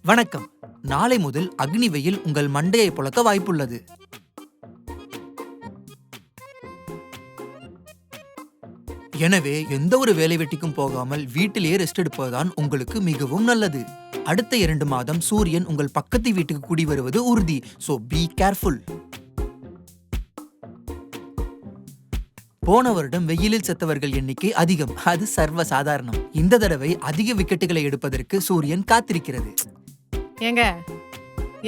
வணக்கம். நாளை முதல் அக்னி வெயில் உங்கள் மண்டையை புழக்க வாய்ப்புள்ளது. எனவே எந்த ஒரு வேலை வெட்டிக்கும் போகாமல் வீட்டிலேயே ரெஸ்ட் எடுப்பதுதான் உங்களுக்கு மிகவும் நல்லது. அடுத்த 2 மாதம் சூரியன் உங்கள் பக்கத்து வீட்டுக்கு குடி வருவது உறுதி. So be careful. போன வருடம் வெயிலில் செத்தவர்கள் எண்ணிக்கை அதிகம். அது சர்வ சாதாரணம். இந்த தடவை அதிக விக்கெட்டுகளை எடுப்பதற்கு சூரியன் காத்திருக்கிறது. ஏங்க,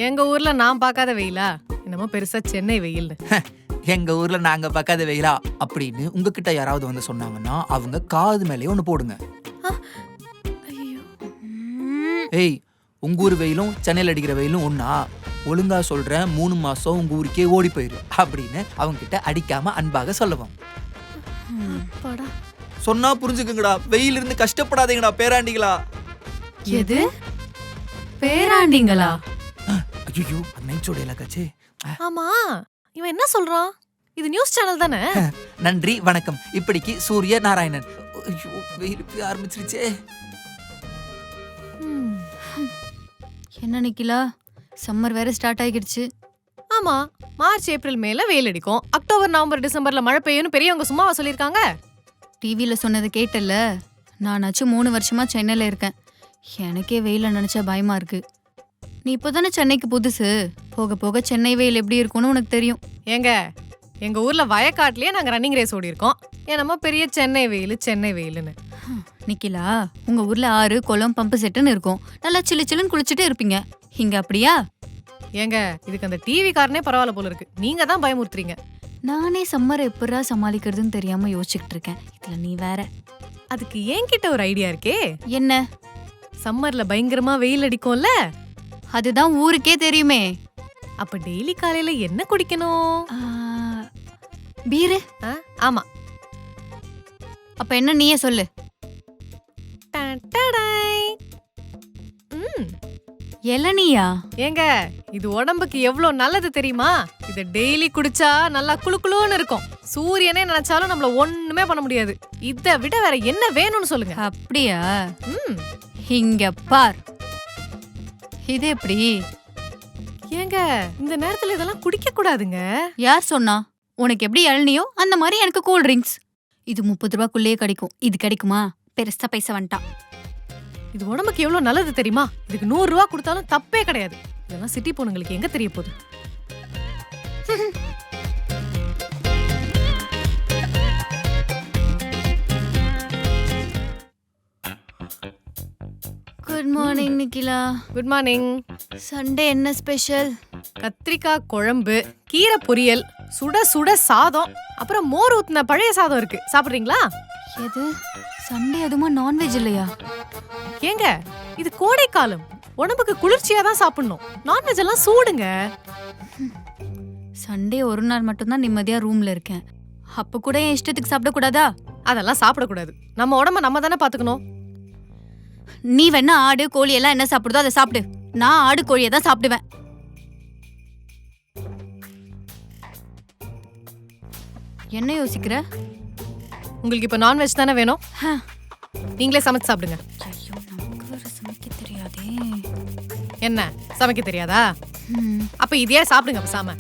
எங்க ஊர்ல நான் பார்க்காத வெயிலா? என்னமோ பெருசா சென்னை வெயில். எங்க ஊர்ல நாங்க பார்க்காத வெயிலா அப்படின்னு உங்ககிட்ட யாராவது வந்து சொன்னாங்கன்னா அவங்க காது மேலே ஒண்ணு போடுங்க. ஏய், உங்க ஊர் வெயிலும் சென்னையில் அடிக்கிற வெயிலும் ஒன்னா? ஒழுங்கா சொல்றேன், 3 மாசம் உங்க ஊருக்கே ஓடி போயிடும் அப்படின்னு அவங்க கிட்ட அடிக்காம அன்பாக சொல்லவும். சொன்னா புரிஞ்சுக்குங்கடா. வெயில் இருந்து கஷ்டப்படாதீங்கடா பேராண்டிகளா. எது பேராண்டிங்களா? ஐயோ, நைச்சோட இலக்காச்சே. ஆமா, இவன் என்ன சொல்றான்? இது நியூஸ் சேனல் தானே? நன்றி, வணக்கம். இப்படிக்கு சூரிய நாராயணன். ஐயோ, வெயிலுக்கு ஆரம்பிச்சிருச்சே. என்ன நிக்கிலா, சம்மர் வேற ஸ்டார்ட் ஆகிடுச்சு. ஆமா, மார்ச் ஏப்ரல் மேல வெயில் அடிக்கும், அக்டோபர் நவம்பர் டிசம்பர்ல மழை பெய்யும்னு பெரியவங்க சும்மாவா சொல்லிருக்காங்க? டிவியில சொன்னதை கேட்டல. நானாச்சும் 3 வருஷமா சென்னையில இருக்கேன். எனக்கே வெயில நினைச்சா பயமா இருக்கு. நீ இப்போதானே சென்னைக்கு புதுசு. போக போக சென்னை வெயில் எப்படி இருக்கும்னு உனக்கு தெரியும். ஏங்க, எங்க ஊர்ல வயக்காட்டுலயே நாங்க ரன்னிங் ரேஸ் ஓடி இருக்கோம். என்னமோ பெரிய சென்னை வெயிலுன்னு. நிக்கிலா, உங்க ஊர்ல ஆறு குளம் பம்பு செட்டுன்னு இருக்கும். நல்லா சில்லு சில்லுன்னு குளிச்சுட்டே இருப்பீங்க. இங்க அப்படியா? ஏங்க, இதுக்கு அந்த டிவி காரனே பரவாயில்ல போல இருக்கு. நீங்க தான் பயமுறுத்துறீங்க. நானே சம்மரை எப்படா சமாளிக்கிறதுன்னு தெரியாம யோசிச்சுக்கிட்டு இருக்கேன். இதுல நீ வேற. அதுக்கு என்கிட்ட ஒரு ஐடியா இருக்கே. என்ன? சம்மர்ல பயங்கரமா வெயில் அடிக்கும்ல, அதுதான் ஊருக்கே தெரியுமே. அப்ப டெய்லி காலையில என்ன குடிக்கணும்? பீரு. ஆமா. அப்ப என்ன நீயே சொல்லு. இளநீயா? ஏங்க, இது உடம்புக்கு எவ்வளவு நல்லது தெரியுமா? இத டெய்லி குடிச்சா நல்லா குளுகுளுன்னு இருக்கும். சூரியனே நினைச்சாலும் நம்மள ஒண்ணுமே பண்ண முடியாது. இத விட வேற என்ன வேணும்னு சொல்லுங்க. அப்படியா? இங்க பார். இது எப்படி? ஏங்க, இந்த நேரத்துல இதெல்லாம் குடிக்க கூடாதுங்க. யார் சொன்னா? உனக்கு எப்படி இளநியோ அந்த மாதிரி எனக்கு கூல் ட்ரிங்க்ஸ். இது 30 ரூபாய்க்குள்ளேயே கிடைக்கும். இது கிடைக்குமா? பெருசா பைசா வந்துட்டான். இது உடம்புக்கு எவ்வளவு நல்லது தெரியுமா? இதுக்கு 100 ரூபா கொடுத்தாலும் தப்பே கிடையாது. இதெல்லாம் சிட்டி பொண்ணுங்களுக்கு எங்க தெரிய போகுது? Good morning Nikhila. Good morning. Sunday என்ன ஸ்பெஷல்? கத்திரிக்காய் குழம்பு, கீரை பொரியல், சுட சுட சாதம், அப்புறம் மோர் ஊத்துன பழைய சாதம் இருக்கு. சாப்பிடுறீங்களா? எது? சண்டே அதுமா நான்வெஜ் இல்லையா? ஏங்க, இது கோடை காலம். உடம்புக்கு குளிர்ச்சியா தான் சாப்பிடணும். நான்வெஜ் எல்லாம் சூடுங்க. சண்டே ஒரு நாள் மட்டும்தான் நிம்மதியா ரூம்ல இருக்கேன். அப்ப கூட என் இஷ்டத்துக்கு சாப்பிடக்கூடாதா? அதெல்லாம் சாப்பிடக்கூடாது. நம்ம உடம்ப நம்ம தானே பாத்துக்கணும். நீ வேணா ஆடு கோழி எல்லாம் என்ன சாப்பிடுதோ அதை சாப்பிடு. நான் ஆடு கோழியை தான் சாப்பிடுவேன். என்ன யோசிக்கிற? உங்களுக்கு இப்ப நான்வெஜ் தானே வேணும்? நீங்களே சமைச்சு சாப்பிடுங்க. ஐயோ, நமக்கு வேற சமைக்க தெரியாதே. என்ன சமைக்க தெரியாதா? அப்ப இதையே சாப்பிடுங்க பேசாம.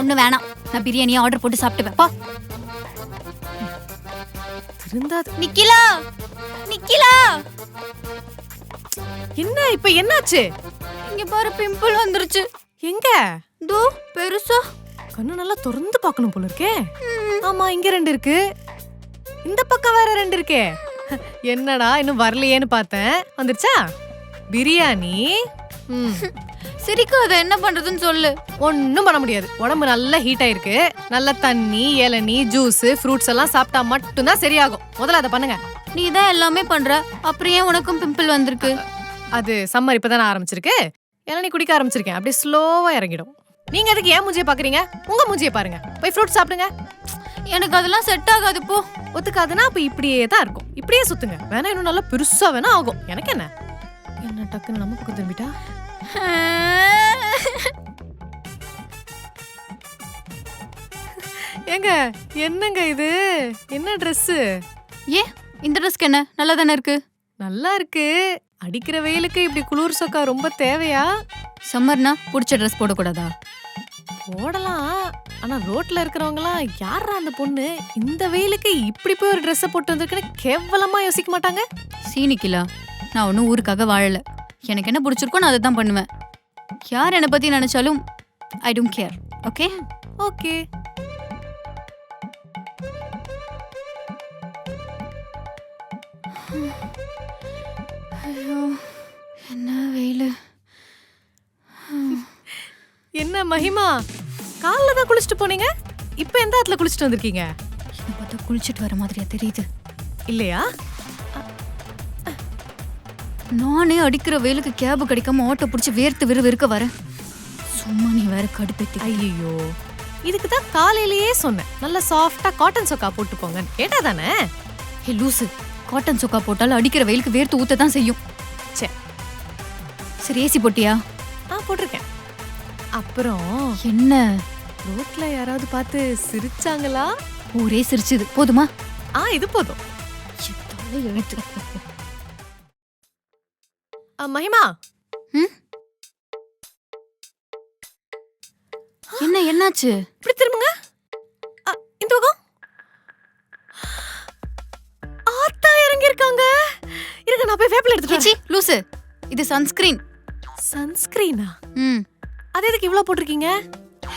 ஒண்ணு வேணாம், நான் பிரியாணியை ஆர்டர் போட்டு சாப்பிட்டுவேன். பா. நிக்கிலா, நிக்கிலா. என்ன இப்ப என்னாச்சு? இங்க பாரு, பிம்பிள் வந்துருச்சு. எங்க? தோ பெருசா. கண்ணு நல்லா திறந்து பார்க்கணும் போல இருக்கே. ஆமா, இங்க 2 இருக்கு. இந்த பக்கம் வேற 2 இருக்கே. என்னடா இன்னும் வரலையேன்னு பார்த்தேன். வந்துருச்சா? பிரியாணி. சிரிக்காத, என்ன பண்றதுன்னு சொல்லு. ஒன்னும் பண்ண முடியாது. உடம்பு நல்லா ஹீட் ஆயிருக்கு. நல்ல தண்ணி, இளநீ, ஜூஸ், ஃப்ரூட்ஸ் எல்லாம் சாப்பிட்டா மட்டும்தான் சரியாகும். முதல்ல அதை பண்ணுங்க. நீ தான் எல்லாமே பண்ற, அப்புறம் ஏன் உனக்கும் பிம்பிள் வந்திருக்கு? அது சம்மர் இப்பதானே ஆரம்பிச்சிருக்கு. இளநீ குடிக்க ஆரம்பிச்சிருக்கேன். அப்படியே ஸ்லோவா இறங்கிடும். நீங்க எதுக்கு ஏன் மூஞ்சியை பாக்குறீங்க? உங்க மூஞ்சியை பாருங்க. போய் ஃப்ரூட் சாப்பிடுங்க. எனக்கு அதெல்லாம் செட் ஆகாது. போ. ஒத்துக்காதுன்னா அப்ப இப்படியே தான் இருக்கும். இப்படியே சுத்துங்க. வேணா இன்னும் நல்லா பெருசா வேணா ஆகும். எனக்கு என்ன டக்குன்னு நம்ம பக்கம் திரும்பிட்டா? ஏங்க என்னங்க இது? என்ன Dress? ஏ இந்த ட்ரெஸ்க்கு என்ன நல்லா தானே இருக்கு. நல்லா இருக்கு. அடிக்கிற வெயிலுக்கு இப்படி குளிர் சொக்கா ரொம்ப தேவையா? சம்மர்னா பிடிச்ச ட்ரெஸ் போடக்கூடாதா? போடலாம். ஆனா ரோட்ல இருக்கிறவங்கலாம் யாரா அந்த பொண்ணு இந்த வெயிலுக்கு இப்படி போய் ஒரு Dress போட்டு வந்திருக்குன்னு கேவலமா யோசிக்க மாட்டாங்க? சீனிக்கிலா, நான் ஒன்றும் ஊருக்காக வாழல. எனக்கு என்ன பிடிச்சிருக்கோ நான் அதை தான் பண்ணுவேன். யார் என்னை பத்தி நினைச்சாலும் I don't care. Okay okay. ஐயோ என்ன வெயில். என்ன மகிமா, காலைல தான் குளிச்சுட்டு போனீங்க, இப்ப எந்த ஆத்துல குளிச்சுட்டு வந்திருக்கீங்க? என்னை பார்த்தா குளிச்சுட்டு வர மாதிரியா தெரியுது இல்லையா? நானே அடிக்கிற வெயிலுக்கு கேப் கிடைக்காம ஆட்டோ பிடிச்சி வேர்த்து விறுவிறுக்க வரேன். சும்மா நீ வேற கடுப்பேத்தி. ஐயோ, இதுக்கு தான் காலையிலேயே சொன்னேன் நல்ல சாஃப்டா காட்டன் சொக்கா போட்டு போங்கன்னு. கேட்டா தானே? ஹே லூசு, காட்டன் சொக்கா போட்டாலும் அடிக்கிற வெயிலுக்கு வேர்த்து ஊத்த தான் செய்யும். சே, சரி ஏசி போட்டியா? போட்டிருக்கேன். அப்புறம் என்ன ரோட்ல யாராவது பார்த்து சிரிச்சாங்களா? ஊரே சிரிச்சுது. போதுமா? இது போதும். எழுத்து. மகிமா, என்ன என்னாச்சு? இப்படி திரும்புங்க. இந்த பக்கம். ஆத்தா இறங்கி இருக்காங்க. இருங்க, நான் போய் வேப்பில எடுத்துட்டு கிச்சி லூசு, இது சன்ஸ்கிரீன். சன்ஸ்கிரீனா? ம், அது எதுக்கு இவ்ளோ போட்டிருக்கீங்க?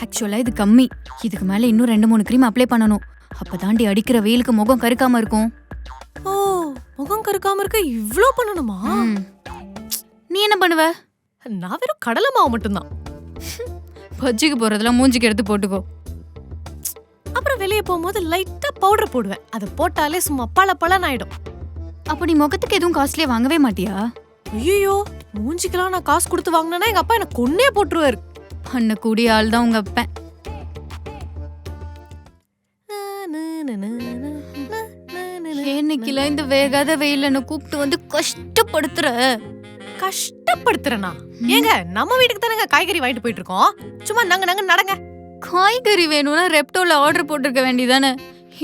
ஆக்சுவலா இது கம்மி. இதுக்கு மேல இன்னும் 2-3 கிரீம் அப்ளை பண்ணணும். அப்பதாண்டி அடிக்கிற வெயிலுக்கு முகம் கருக்காம இருக்கும். ஓ, முகம் கருக்காம இருக்க இவ்ளோ பண்ணணுமா? ம். நீ என்ன பண்ணுவ? நான் வெறும் கடலை மாவு மட்டும்தான். பஜ்ஜிக்கு போறதெல்லாம் மூஞ்சிக்கு எடுத்து போட்டுக்கோ. அப்புறம் வெளியே போகும்போது லைட்டா பவுடர் போடுவேன். அது போட்டாலே சும்மா பளபளன்னு ஆயிடும். அப்ப நீ முகத்துக்கு எதுவும் காஸ்ட்லியா வாங்கவே மாட்டியா? ஐயோ, மூஞ்சிக்கெல்லாம் நான் காசு கொடுத்து வாங்கினேன்னா எங்க அப்பா என்ன கொன்னே போட்டுருவாரு. அண்ண கூடிய ஆள் தான் உங்க அப்பன். ஏன்னைக்குல இந்த வேகாத வெயில என்ன கூப்பிட்டு வந்து கஷ்டப்படுத்துற. கஷ்டப்படுத்துறனா? ஏங்க நம்ம வீட்டுக்கு தானங்க காய்கறி வாங்கிட்டு போயிட்டு இருக்கோம். சும்மா நாங்க நடங்க. காய்கறி வேணும்னா ரெப்டோல ஆர்டர் போட்டிருக்க வேண்டியதானே?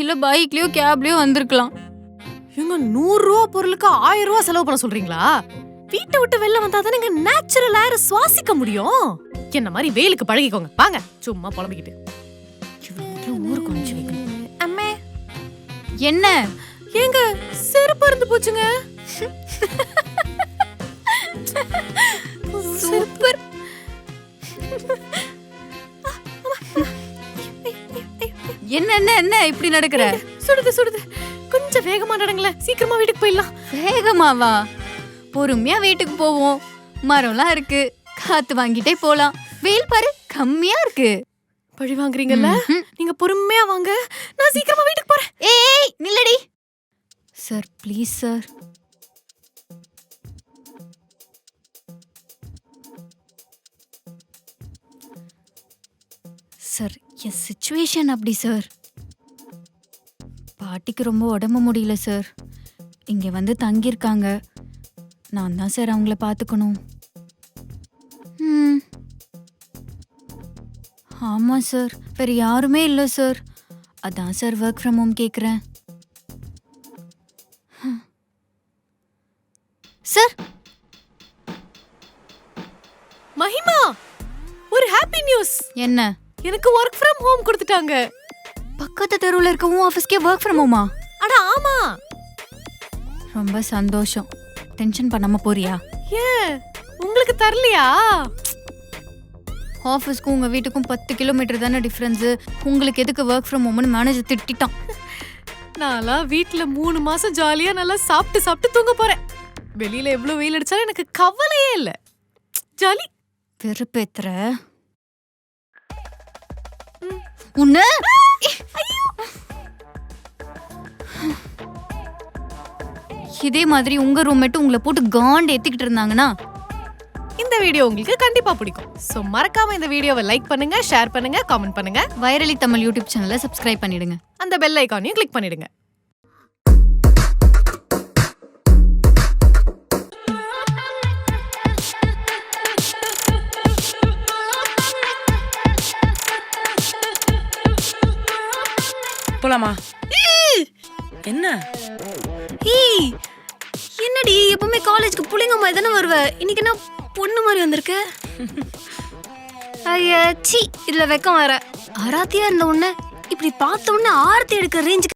இல்ல பைக்லயோ கேப்லயோ வந்திருக்கலாம். இவங்க 100 ரூபா பொருளுக்கு 1000 ரூபா செலவு பண்ண சொல்றீங்களா? வீட்டை விட்டு வெளில வந்தா தானே நேச்சுரல் ஏர் சுவாசிக்க முடியும். என்ன மாதிரி வெயிலுக்கு பழகிக்கோங்க. வாங்க, சும்மா புலம்பிக்கிட்டு. ஊருக்கு கொஞ்சம் வைக்கணும். அம்மே, என்ன? ஏங்க செருப்பு இருந்து போச்சுங்க. சூப்பர். என்ன என்ன என்ன இப்படி நடக்கிற? சுடுது. கொஞ்சம் வேகமா நடங்களேன், சீக்கிரமா வீட்டுக்கு போயிடலாம். வேகமாவா? பொறுமையா வீட்டுக்கு போவோம். மரம்லாம் இருக்கு, காத்து வாங்கிட்டே போலாம். வெயில் பாரு கம்மியா இருக்கு. பழி வாங்குறீங்கல்ல? நீங்க பொறுமையா வாங்க, நான் சீக்கிரமா வீட்டுக்கு போறேன். ஏய் நில்லடி. Sir please sir. சார் என் சிச்சுவேஷன் அப்படி சார். பாட்டிக்கு ரொம்ப உடம்பு முடியல சார். இங்க வந்து தங்கியிருக்காங்க. நான் தான் சார் அவங்கள பார்த்துக்கணும். ஆமா சார், வேற யாருமே இல்லை சார். அதான் சார் ஒர்க் ஃப்ரம் ஹோம் கேட்குறேன். சார் மகிமா, ஒரு ஹாப்பி நியூஸ். என்ன? எனக்கு ஒர்க் ஃப்ரம் ஹோம் கொடுத்துட்டாங்க. பக்கத்து தெருவில் இருக்க உன் ஆஃபீஸ்க்கே ஒர்க் ஃப்ரம் ஹோமா? அட ஆமா. ரொம்ப சந்தோஷம். டென்ஷன் பண்ணாம போறியா? ஏன் உங்களுக்கு தரலையா? ஆஃபீஸ்க்கும் உங்க வீட்டுக்கும் 10 கிலோமீட்டர் தானே டிஃபரன்ஸ். உங்களுக்கு எதுக்கு ஒர்க் ஃப்ரம் ஹோம்னு மேனேஜர் திட்டிட்டான். நான்லாம் வீட்ல 3 மாசம் ஜாலியா நல்லா சாப்பிட்டு தூங்க போறேன். வெளியில எவ்வளவு வெயில் அடிச்சாலும் எனக்கு கவலையே இல்ல. ஜாலி. வெறுப்பேத்துற உன்ன. இதே மாதிரி உங்க ரூம்மேட் உங்களை போட்டு காண்ட் ஏத்திக்கிட்டு இருந்தாங்கன்னா இந்த வீடியோ உங்களுக்கு கண்டிப்பா பிடிக்கும். சோ மறக்காம இந்த வீடியோவை லைக் பண்ணுங்க, ஷேர் பண்ணுங்க, கமெண்ட் பண்ணுங்க. வைரலி தமிழ் யூடியூப் சேனலை சப்ஸ்கிரைப் பண்ணிடுங்க. அந்த பெல் ஐகானையும் கிளிக் பண்ணிடுங்க. போலாமா? என்ன ஏய் என்னடி எப்பவுமே காலேஜ்க்கு புள்ளைங்க மாதிரி தானே வருவ, இன்னைக்கு என்ன பொண்ணு மாதிரி வந்திருக்க? ஐயா சி, இதுல வெக்கம் வர. ஆராத்தியா இருந்த உடனே இப்படி பார்த்த உடனே ஆரத்தி எடுக்கிற ரேஞ்சுக்கு